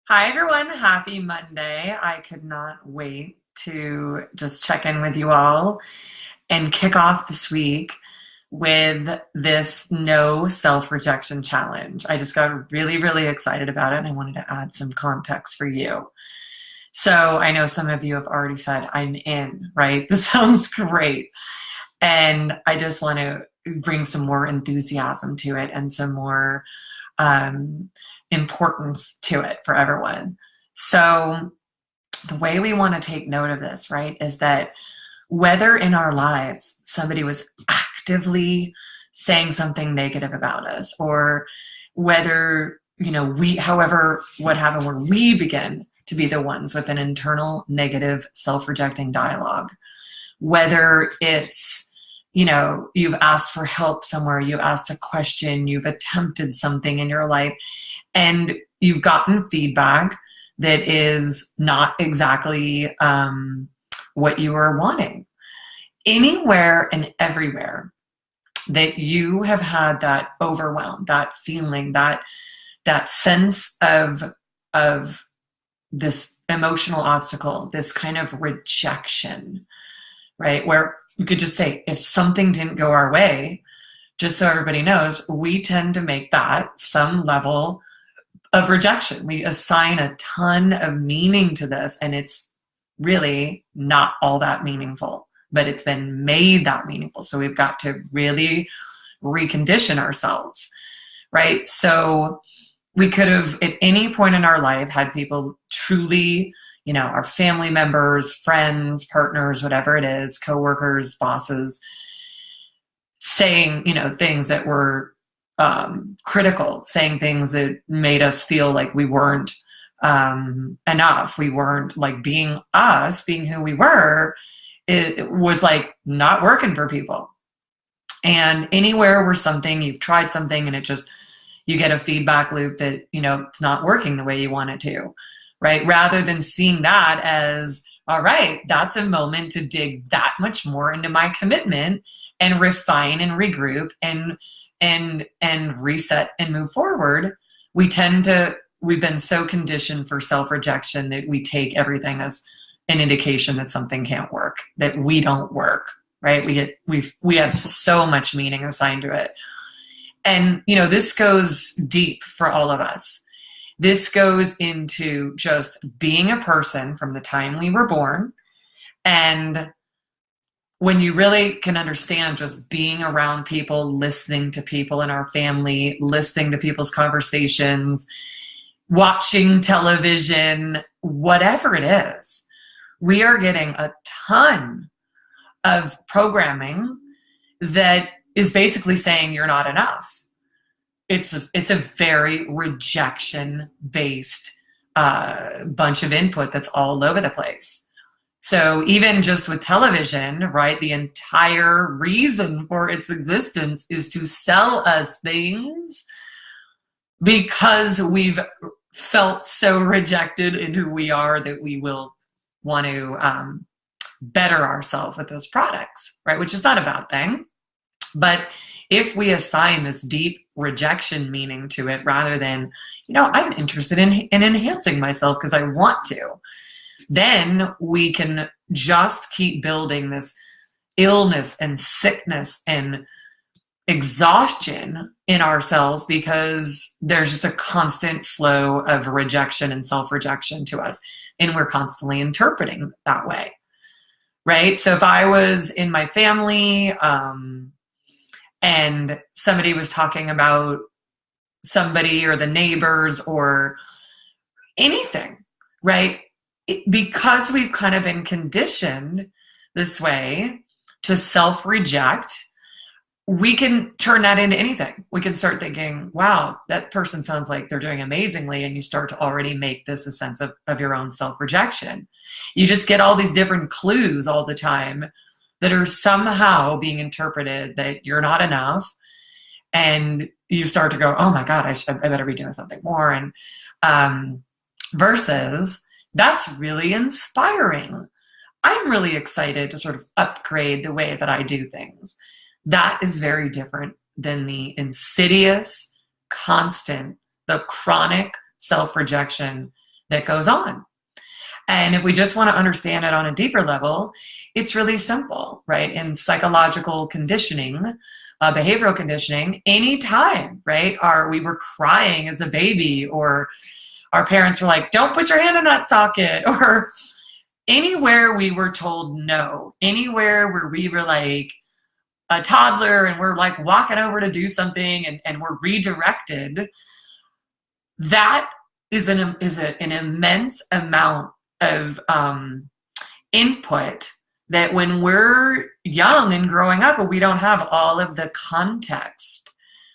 Hi, everyone. Happy Monday. I could not wait to just check in with you all and kick off this week with this no self-rejection challenge. I just got really, really excited about it and I wanted to add some context for you. So I know some of you have already said, I'm in, right? This sounds great. And I just want to bring some more enthusiasm to it and some more um, importance to it for everyone. So the way we want to take note of this, right, is that whether in our lives somebody was actively saying something negative about us, or whether, what happened where we begin to be the ones with an internal negative self-rejecting dialogue, whether it's you've asked for help somewhere, you've asked a question, you've attempted something in your life, and you've gotten feedback that is not exactly what you were wanting. Anywhere and everywhere that you have had that overwhelm, that feeling, that sense of this emotional obstacle, this kind of rejection, right? Where you could just say, if something didn't go our way, just so everybody knows, we tend to make that some level of rejection. We assign a ton of meaning to this, and it's really not all that meaningful, but it's been made that meaningful. So we've got to really recondition ourselves, right? So we could have, at any point in our life, had people truly, our family members, friends, partners, whatever it is, coworkers, bosses, saying, things that were critical, saying things that made us feel like we weren't enough. We weren't like being us, being who we were. It was like not working for people. And anywhere where you've tried something and you get a feedback loop that, it's not working the way you want it to, right? Rather than seeing that as, all right, that's a moment to dig that much more into my commitment and refine and regroup and reset and move forward. We've been so conditioned for self-rejection that we take everything as an indication that something can't work, that we don't work, right? We have so much meaning assigned to it. And, this goes deep for all of us. This goes into just being a person from the time we were born. And when you really can understand just being around people, listening to people in our family, listening to people's conversations, watching television, whatever it is, we are getting a ton of programming that is basically saying you're not enough. It's a very rejection-based bunch of input that's all over the place. So even just with television, right, the entire reason for its existence is to sell us things because we've felt so rejected in who we are that we will want to better ourselves with those products, right, which is not a bad thing. But if we assign this deep rejection meaning to it rather than, I'm interested in enhancing myself because I want to, then we can just keep building this illness and sickness and exhaustion in ourselves because there's just a constant flow of rejection and self-rejection to us. And we're constantly interpreting that way, right? So if I was in my family, and somebody was talking about somebody or the neighbors or anything, right? Because we've kind of been conditioned this way to self-reject, we can turn that into anything. We can start thinking, wow, that person sounds like they're doing amazingly. And you start to already make this a sense of your own self-rejection. You just get all these different clues all the time that are somehow being interpreted that you're not enough, and you start to go, oh my God, I better be doing something more. And versus that's really inspiring. I'm really excited to sort of upgrade the way that I do things. That is very different than the insidious, constant, the chronic self-rejection that goes on. And if we just want to understand it on a deeper level, it's really simple, right? In psychological conditioning, behavioral conditioning, anytime, right, we were crying as a baby, or our parents were like, don't put your hand in that socket, or anywhere we were told no, anywhere where we were like a toddler and we're like walking over to do something and we're redirected, that is an immense amount of input that when we're young and growing up, but we don't have all of the context,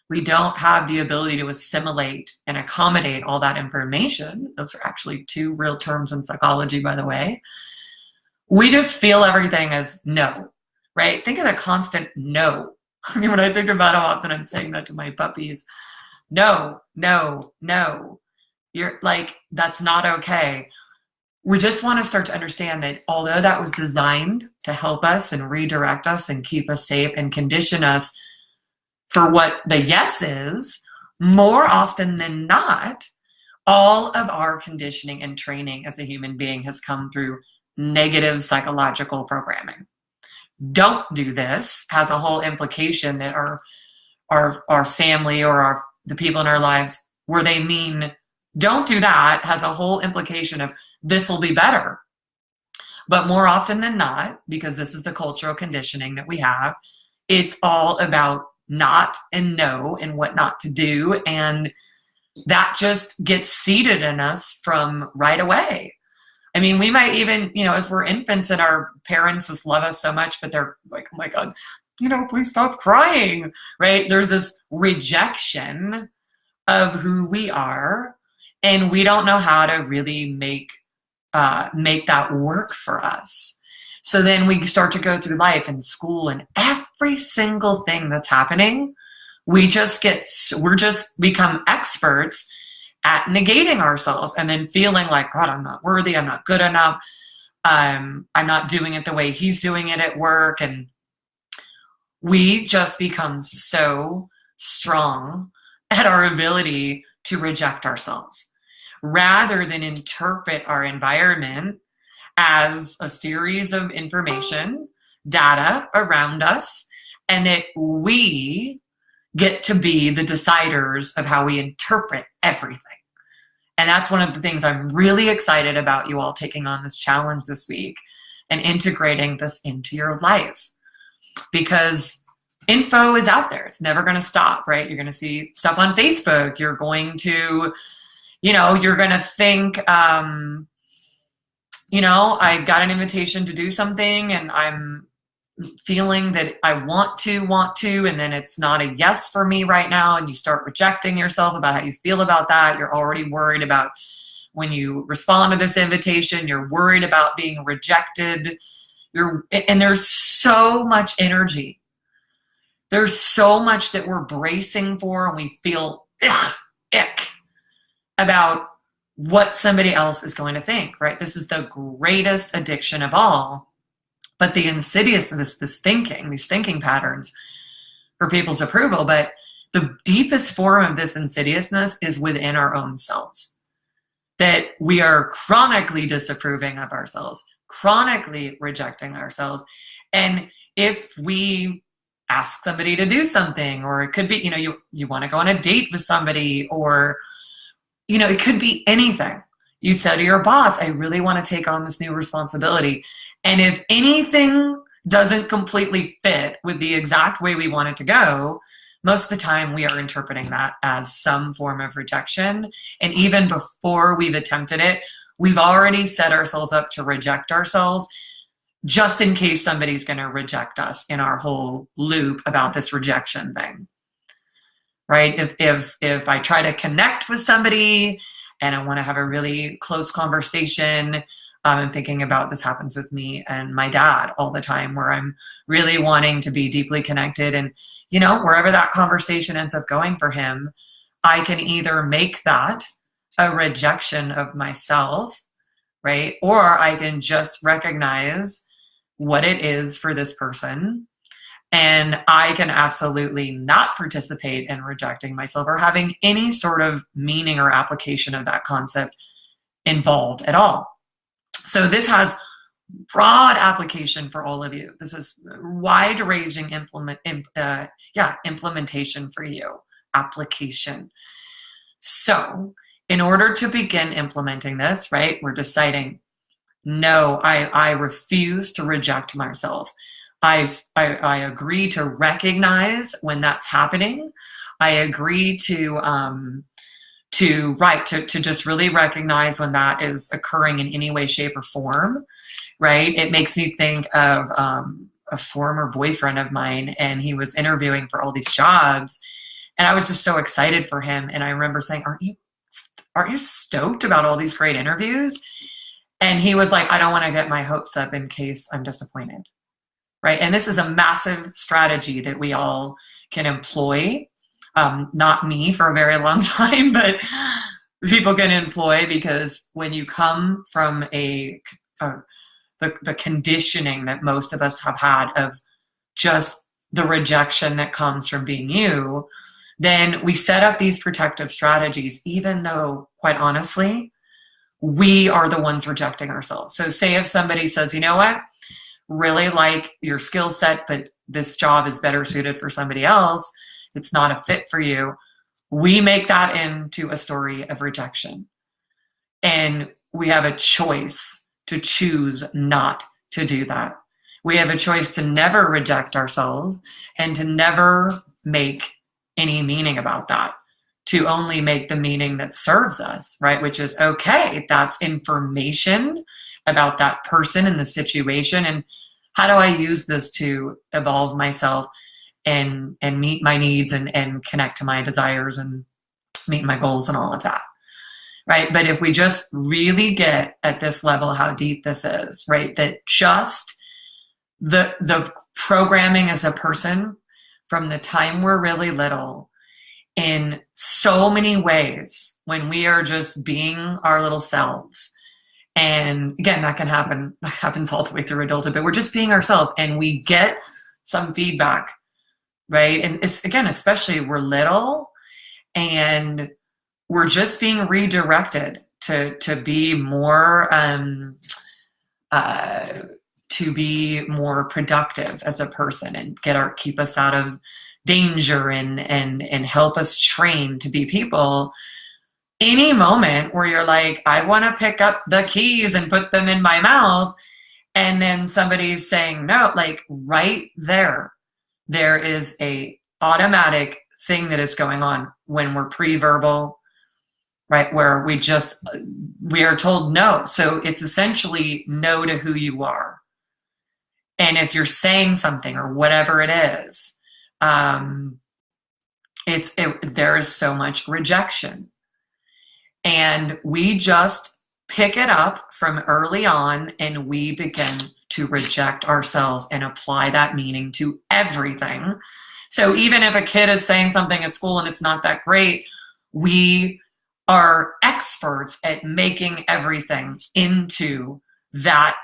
we don't have the ability to assimilate and accommodate all that information. Those are actually two real terms in psychology, by the way. We just feel everything as no, right? Think of the constant no. I mean, when I think about how often I'm saying that to my puppies, no, no, no. You're like, that's not okay. We just want to start to understand that although that was designed to help us and redirect us and keep us safe and condition us for what the yes is, more often than not, all of our conditioning and training as a human being has come through negative psychological programming. Don't do this has a whole implication that our family or the people in our lives where they mean don't do that has a whole implication of this will be better. But more often than not, because this is the cultural conditioning that we have, it's all about not and no and what not to do. And that just gets seeded in us from right away. I mean, we might even, as we're infants and our parents just love us so much, but they're like, oh my God, please stop crying, right? There's this rejection of who we are. And we don't know how to really make that work for us. So then we start to go through life and school and every single thing that's happening, we're just become experts at negating ourselves and then feeling like, God, I'm not worthy. I'm not good enough. I'm not doing it the way he's doing it at work. And we just become so strong at our ability to reject ourselves, rather than interpret our environment as a series of information, data around us, and that we get to be the deciders of how we interpret everything. And that's one of the things I'm really excited about you all taking on this challenge this week and integrating this into your life. Because info is out there. It's never going to stop, right? You're going to see stuff on Facebook. You're going to you're going to think, I got an invitation to do something and I'm feeling that I want to, and then it's not a yes for me right now. And you start rejecting yourself about how you feel about that. You're already worried about when you respond to this invitation, you're worried about being rejected. And there's so much energy. There's so much that we're bracing for, and we feel ick about what somebody else is going to think, right? This is the greatest addiction of all. But the insidiousness, these thinking patterns for people's approval, but the deepest form of this insidiousness is within our own selves. That we are chronically disapproving of ourselves, chronically rejecting ourselves. And if we ask somebody to do something, or it could be, you want to go on a date with somebody, or it could be anything. You said to your boss, I really want to take on this new responsibility. And if anything doesn't completely fit with the exact way we want it to go, most of the time we are interpreting that as some form of rejection. And even before we've attempted it, we've already set ourselves up to reject ourselves, just in case somebody's going to reject us in our whole loop about this rejection thing. Right? If I try to connect with somebody and I want to have a really close conversation, I'm thinking about this happens with me and my dad all the time, where I'm really wanting to be deeply connected. And, wherever that conversation ends up going for him, I can either make that a rejection of myself, right? Or I can just recognize what it is for this person. And I can absolutely not participate in rejecting myself or having any sort of meaning or application of that concept involved at all. So this has broad application for all of you. This is wide-ranging implementation for you, application. So in order to begin implementing this, right, we're deciding, no, I refuse to reject myself. I agree to recognize when that's happening. I agree to just really recognize when that is occurring in any way, shape, or form, right? It makes me think of a former boyfriend of mine, and he was interviewing for all these jobs, and I was just so excited for him. And I remember saying, aren't you stoked about all these great interviews? And he was like, I don't want to get my hopes up in case I'm disappointed, right? And this is a massive strategy that we all can employ. Not me for a very long time, but people can employ, because when you come from the conditioning that most of us have had of just the rejection that comes from being you, then we set up these protective strategies, even though, quite honestly, we are the ones rejecting ourselves. So say if somebody says, you know what, really like your skill set, but this job is better suited for somebody else, it's not a fit for you, we make that into a story of rejection. And we have a choice to choose not to do that. We have a choice to never reject ourselves and to never make any meaning about that, to only make the meaning that serves us, right? Which is, okay, that's information about that person and the situation, and how do I use this to evolve myself and meet my needs and connect to my desires and meet my goals and all of that, right? But if we just really get at this level how deep this is, right, that just the programming as a person from the time we're really little, in so many ways, when we are just being our little selves, and again, that happens all the way through adulthood, but we're just being ourselves and we get some feedback, right? And it's, again, especially we're little and we're just being redirected to be more productive as a person and keep us out of danger and help us train to be people. Any moment where you're like, I want to pick up the keys and put them in my mouth, and then somebody's saying no, like right there is a automatic thing that is going on when we're pre-verbal, right? Where we are told no. So it's essentially no to who you are. And if you're saying something or whatever it is, there is so much rejection. And we just pick it up from early on and we begin to reject ourselves and apply that meaning to everything. So even if a kid is saying something at school and it's not that great, we are experts at making everything into that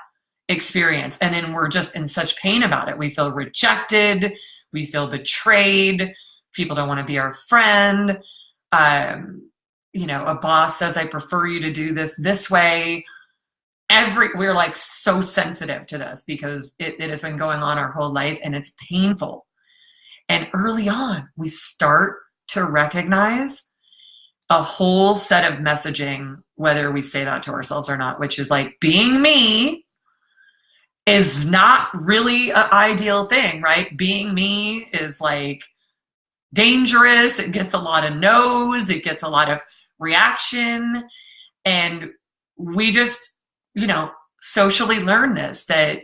experience. And then we're just in such pain about it. We feel rejected. We feel betrayed. People don't want to be our friend. A boss says, I prefer you to do this way. We're like so sensitive to this because it has been going on our whole life and it's painful. And early on, we start to recognize a whole set of messaging, whether we say that to ourselves or not, which is like, being me is not really an ideal thing, right? Being me is like dangerous. It gets a lot of no's. It gets a lot of reaction. And we just, socially learn this, that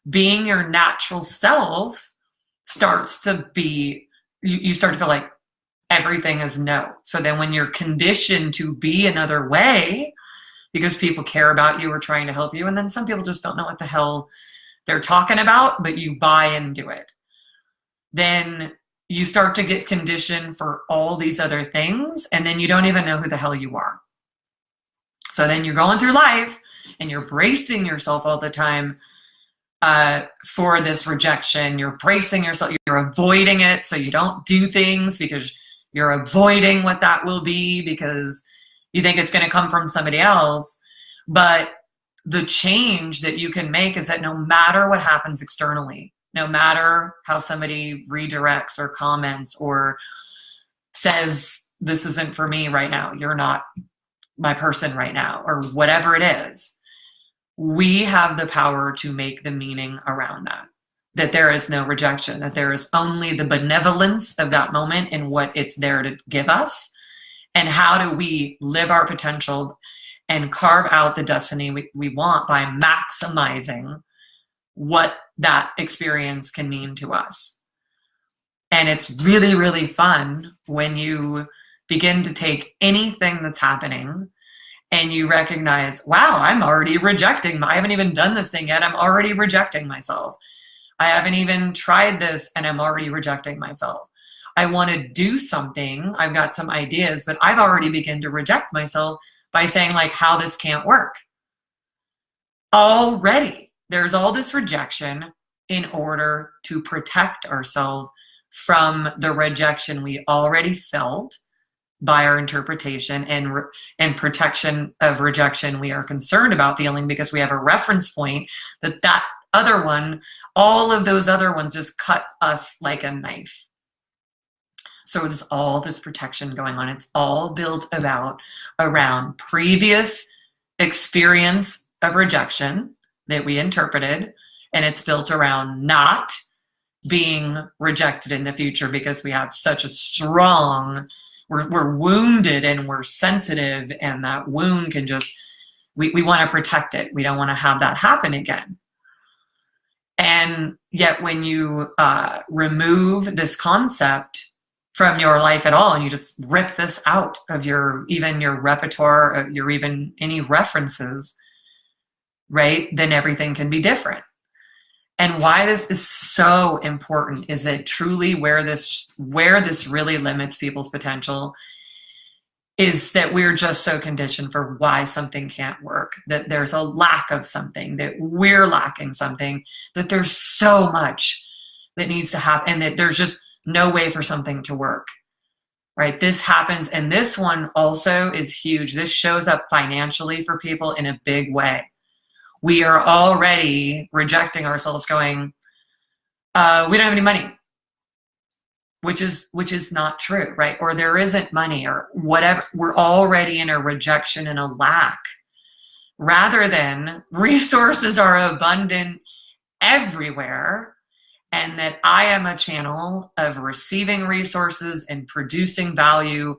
being your natural self starts to be, you start to feel like everything is no. So then when you're conditioned to be another way because people care about you or trying to help you, and then some people just don't know what the hell they're talking about, but you buy into it, then you start to get conditioned for all these other things, and then you don't even know who the hell you are. So then you're going through life and you're bracing yourself all the time for this rejection. You're bracing yourself, you're avoiding it, so you don't do things because you're avoiding what that will be because you think it's going to come from somebody else. But the change that you can make is that no matter what happens externally, no matter how somebody redirects or comments or says, this isn't for me right now, you're not my person right now, or whatever it is, we have the power to make the meaning around that. That there is no rejection, that there is only the benevolence of that moment and what it's there to give us. And how do we live our potential and carve out the destiny we want by maximizing what that experience can mean to us. And it's really, really fun when you begin to take anything that's happening and you recognize, wow, I'm already rejecting. I haven't even done this thing yet. I'm already rejecting myself. I haven't even tried this and I'm already rejecting myself. I want to do something. I've got some ideas, but I've already begun to reject myself by saying like how this can't work. Already, there's all this rejection in order to protect ourselves from the rejection we already felt by our interpretation, and protection of rejection we are concerned about feeling because we have a reference point that other one, all of those other ones just cut us like a knife. So there's all this protection going on. It's all built around previous experience of rejection that we interpreted, and it's built around not being rejected in the future because we have such a strong, we're wounded and we're sensitive, and that wound can just, we want to protect it. We don't want to have that happen again. And yet when you remove this concept from your life at all, and you just rip this out of even your repertoire, of even any references, right, then everything can be different. And why this is so important is that truly where this really limits people's potential is that we're just so conditioned for why something can't work, that there's a lack of something, that we're lacking something, that there's so much that needs to happen, and that there's just no way for something to work, right? This happens, and this one also is huge. This shows up financially for people in a big way. We are already rejecting ourselves, going, we don't have any money, which is not true, right? Or there isn't money, or whatever. We're already in a rejection and a lack, rather than resources are abundant everywhere, and that I am a channel of receiving resources and producing value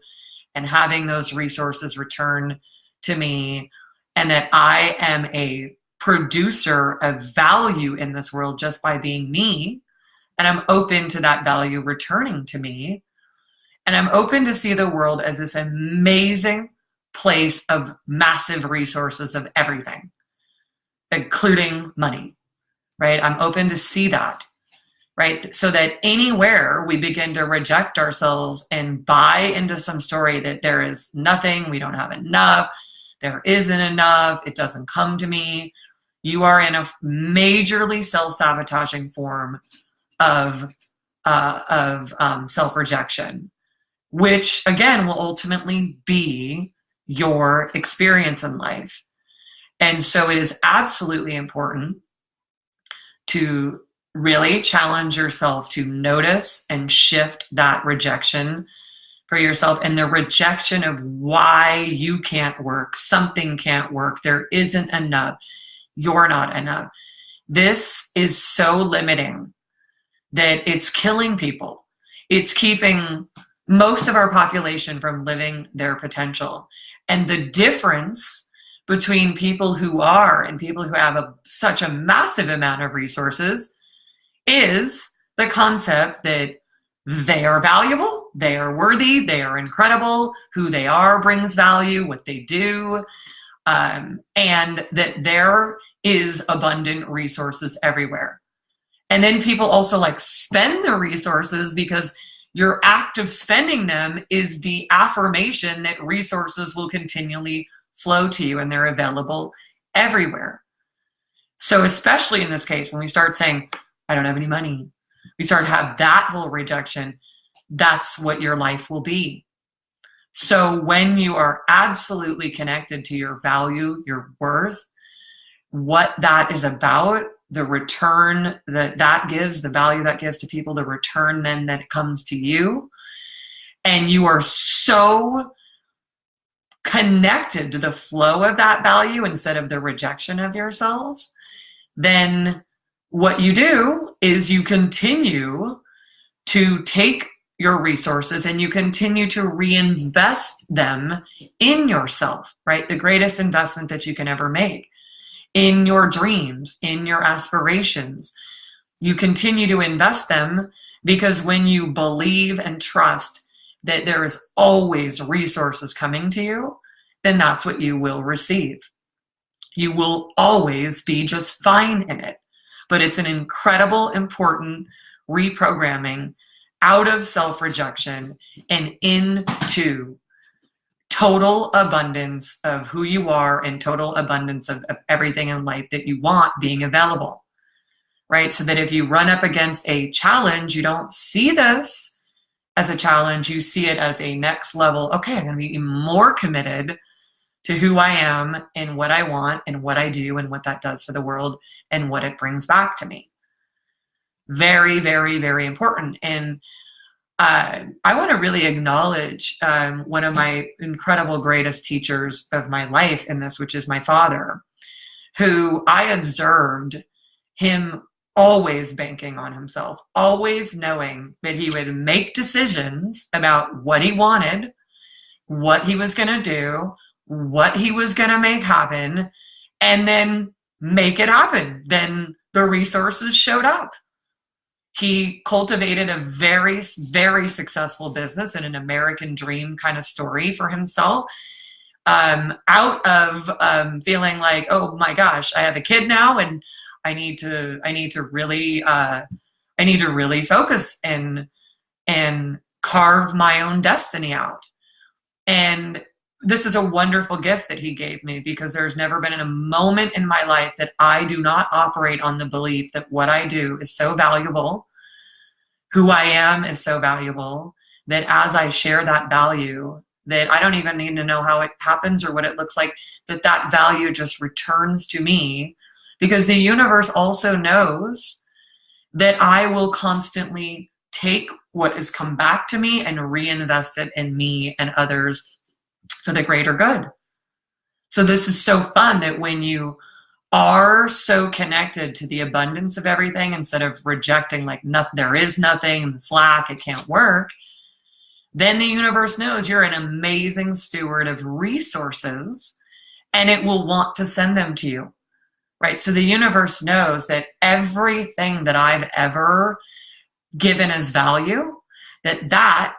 and having those resources return to me, and that I am a producer of value in this world just by being me, and I'm open to that value returning to me, and I'm open to see the world as this amazing place of massive resources of everything, including money, right? I'm open to see that, right? So that anywhere we begin to reject ourselves and buy into some story that there is nothing, we don't have enough, there isn't enough, it doesn't come to me, you are in a majorly self-sabotaging form of self-rejection, which again will ultimately be your experience in life. And so it is absolutely important to really challenge yourself to notice and shift that rejection for yourself, and the rejection of why you can't work, something can't work, there isn't enough, you're not enough. This is so limiting that it's killing people. It's keeping most of our population from living their potential. And the difference between people who are and people who have such a massive amount of resources is the concept that they are valuable, they are worthy, they are incredible, who they are brings value, what they do, and that there is abundant resources everywhere. And then people also like spend the resources because your act of spending them is the affirmation that resources will continually flow to you and they're available everywhere. So especially in this case, when we start saying, I don't have any money, we start to have that whole rejection, that's what your life will be. So when you are absolutely connected to your value, your worth, what that is about, the return that gives, the value that gives to people, the return then that it comes to you, and you are so connected to the flow of that value instead of the rejection of yourselves, then what you do is you continue to take your resources and you continue to reinvest them in yourself, right? The greatest investment that you can ever make, in your dreams, in your aspirations. You continue to invest them because when you believe and trust that there is always resources coming to you, then that's what you will receive. You will always be just fine in it. But it's an incredible, important reprogramming out of self-rejection and into total abundance of who you are and total abundance of everything in life that you want being available, right? So that if you run up against a challenge, you don't see this as a challenge, you see it as a next level. Okay, I'm going to be more committed to who I am and what I want and what I do and what that does for the world and what it brings back to me. Very, very, very important. And I want to really acknowledge one of my incredible greatest teachers of my life in this, which is my father, who I observed him always banking on himself, always knowing that he would make decisions about what he wanted, what he was going to do, what he was going to make happen, and then make it happen. Then the resources showed up. He cultivated a very, very successful business and an American dream kind of story for himself, out of feeling like, oh my gosh, I have a kid now, and I need to really focus and carve my own destiny out. And this is a wonderful gift that he gave me, because there's never been a moment in my life that I do not operate on the belief that what I do is so valuable, who I am is so valuable, that as I share that value, that I don't even need to know how it happens or what it looks like, that value just returns to me, because the universe also knows that I will constantly take what has come back to me and reinvest it in me and others for the greater good. So this is so fun that when you are so connected to the abundance of everything, instead of rejecting like there is nothing, it's lack, it can't work, then the universe knows you're an amazing steward of resources and it will want to send them to you, right? So the universe knows that everything that I've ever given as value, that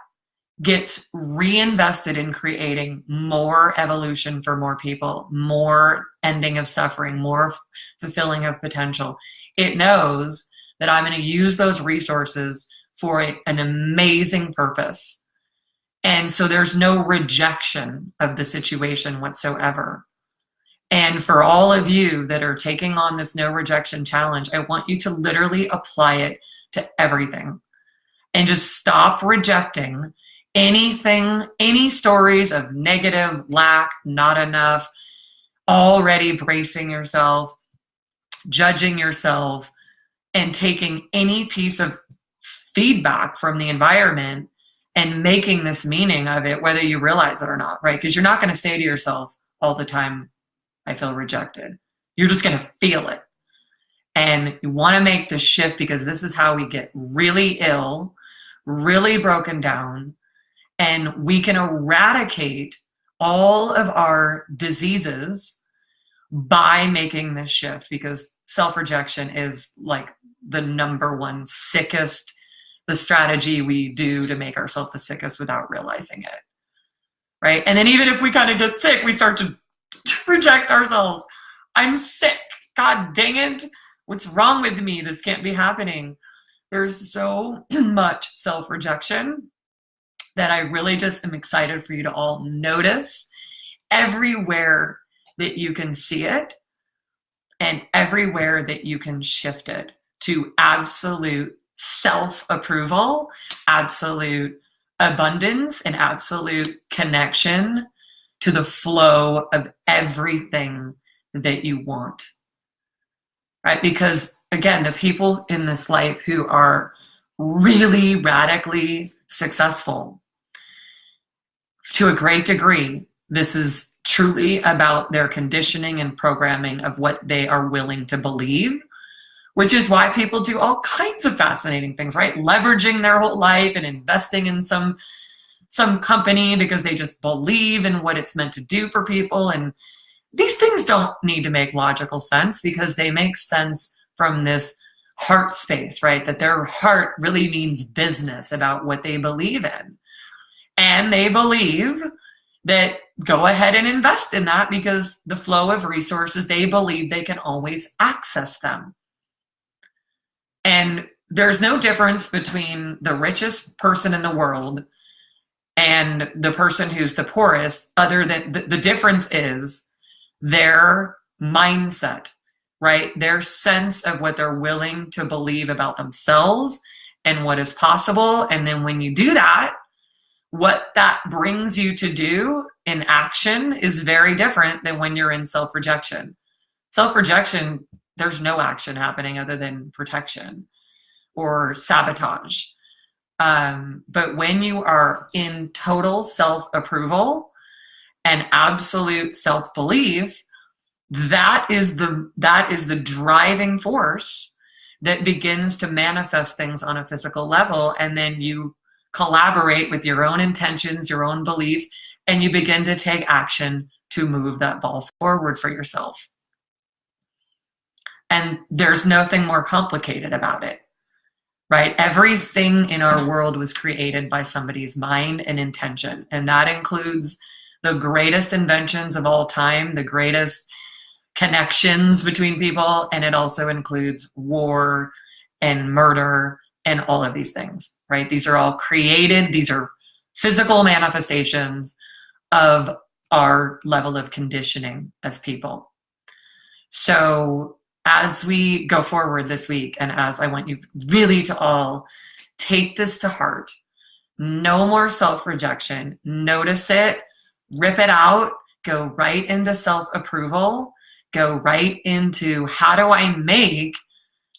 gets reinvested in creating more evolution for more people, more ending of suffering, more fulfilling of potential. It knows that I'm going to use those resources for an amazing purpose. And so there's no rejection of the situation whatsoever. And for all of you that are taking on this no rejection challenge, I want you to literally apply it to everything and just stop rejecting anything, any stories of negative, lack, not enough, already bracing yourself, judging yourself, and taking any piece of feedback from the environment and making this meaning of it, whether you realize it or not, right? Because you're not going to say to yourself all the time, I feel rejected. You're just going to feel it. And you want to make the shift, because this is how we get really ill, really broken down, and we can eradicate all of our diseases by making this shift, because self-rejection is like the number one sickest, the strategy we do to make ourselves the sickest without realizing it, right? And then even if we kind of get sick, we start to reject ourselves. I'm sick. God dang it. What's wrong with me? This can't be happening. There's so much self-rejection that I really just am excited for you to all notice everywhere that you can see it and everywhere that you can shift it to absolute self-approval, absolute abundance and absolute connection to the flow of everything that you want, right? Because again, the people in this life who are really radically successful, to a great degree, this is truly about their conditioning and programming of what they are willing to believe, which is why people do all kinds of fascinating things, right? Leveraging their whole life and investing in some company because they just believe in what it's meant to do for people. And these things don't need to make logical sense because they make sense from this heart space, right? That their heart really means business about what they believe in. And they believe that go ahead and invest in that because the flow of resources, they believe they can always access them. And there's no difference between the richest person in the world and the person who's the poorest, other than the difference is their mindset, right? Their sense of what they're willing to believe about themselves and what is possible. And then when you do that, what that brings you to do in action is very different than when you're in self-rejection. Self-rejection, there's no action happening other than protection or sabotage. But when you are in total self-approval and absolute self-belief, that is the driving force that begins to manifest things on a physical level. And then you collaborate with your own intentions, your own beliefs, and you begin to take action to move that ball forward for yourself. And there's nothing more complicated about it, right? Everything in our world was created by somebody's mind and intention. And that includes the greatest inventions of all time, the greatest connections between people, and it also includes war and murder and all of these things, right? These are all created. These are physical manifestations of our level of conditioning as people. So as we go forward this week, and as I want you really to all take this to heart, no more self-rejection. Notice it, rip it out, go right into self-approval, go right into how do I make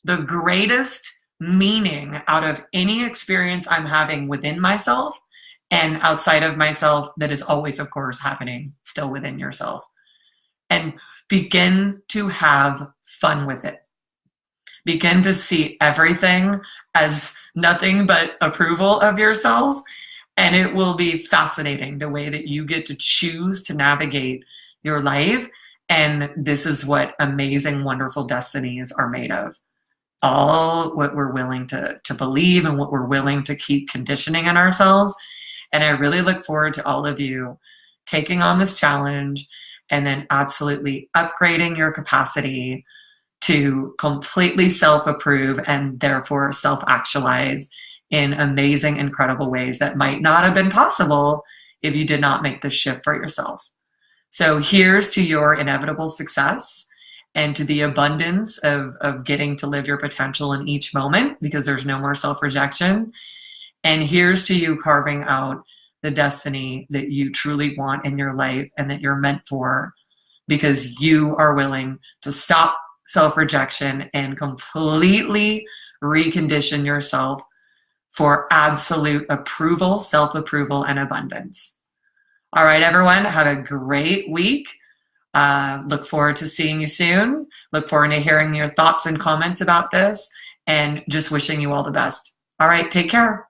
the greatest meaning out of any experience I'm having within myself and outside of myself that is always, of course, happening still within yourself. And begin to have fun with it. Begin to see everything as nothing but approval of yourself. And it will be fascinating the way that you get to choose to navigate your life. And this is what amazing, wonderful destinies are made of. All what we're willing to believe and what we're willing to keep conditioning in ourselves. And I really look forward to all of you taking on this challenge and then absolutely upgrading your capacity to completely self-approve and therefore self-actualize in amazing, incredible ways that might not have been possible if you did not make this shift for yourself. So here's to your inevitable success and to the abundance of getting to live your potential in each moment, because there's no more self-rejection. And here's to you carving out the destiny that you truly want in your life and that you're meant for, because you are willing to stop self-rejection and completely recondition yourself for absolute approval, self-approval, and abundance. All right, everyone, have a great week. Look forward to seeing you soon. Look forward to hearing your thoughts and comments about this, and just wishing you all the best. All right, take care.